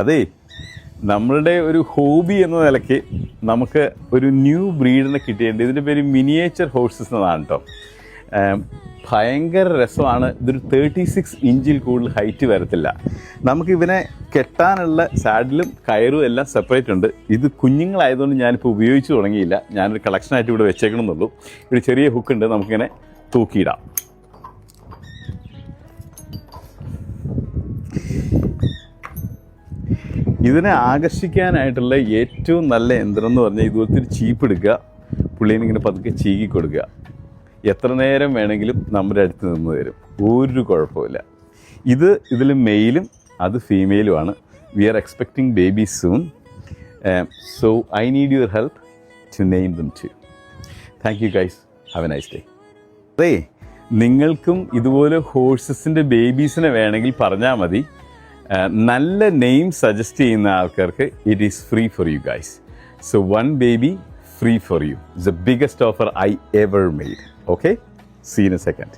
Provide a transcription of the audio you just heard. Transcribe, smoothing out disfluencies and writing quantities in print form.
അതെ, നമ്മളുടെ ഒരു ഹോബി എന്ന നിലയ്ക്ക് നമുക്ക് ഒരു ന്യൂ ബ്രീഡിനെ കിട്ടിയിട്ടുണ്ട്. ഇതിൻ്റെ പേര് മിനിയേച്ചർ ഹോഴ്സസ് എന്നതാണ് കേട്ടോ. ഭയങ്കര രസമാണ്. ഇതൊരു 36 ഇഞ്ചിൽ കൂടുതൽ ഹൈറ്റ് വരത്തില്ല. നമുക്കിവനെ കെട്ടാനുള്ള സാഡിലും കയറും എല്ലാം സെപ്പറേറ്റ് ഉണ്ട്. ഇത് കുഞ്ഞുങ്ങളായതുകൊണ്ട് ഞാനിപ്പോൾ ഉപയോഗിച്ച് തുടങ്ങിയില്ല. ഞാനൊരു കളക്ഷനായിട്ട് ഇവിടെ വെച്ചേക്കണമെന്നുള്ളൂ. ഒരു ചെറിയ ഹുക്കുണ്ട്, നമുക്കിങ്ങനെ തൂക്കിയിടാം. ഇതിനെ ആകർഷിക്കാനായിട്ടുള്ള ഏറ്റവും നല്ല യന്ത്രം എന്ന് പറഞ്ഞാൽ ഇതുപോലത്തെ ഒരു ചീപ്പ് എടുക്കുക, പുള്ളീനെ ഇങ്ങനെ പതുക്കെ ചീകി കൊടുക്കുക. എത്ര നേരം വേണമെങ്കിലും നമ്മുടെ അടുത്ത് നിന്ന് തരും, ഒരു കുഴപ്പമില്ല. ഇതിൽ മെയിലും അത് ഫീമെയിലുമാണ്. We are expecting babies soon. So I need your help to name them too. Thank you guys, have a nice day. അതെ, നിങ്ങൾക്കും ഇതുപോലെ ഹോഴ്സസിൻ്റെ ബേബീസിനെ വേണമെങ്കിൽ പറഞ്ഞാൽ മതി. നല്ല നെയിം സജസ്റ്റ് ചെയ്യുന്ന ആൾക്കാർക്ക് it is free for you guys. So 1 baby free for you. It's the biggest offer I ever made. Okay? See you in a second.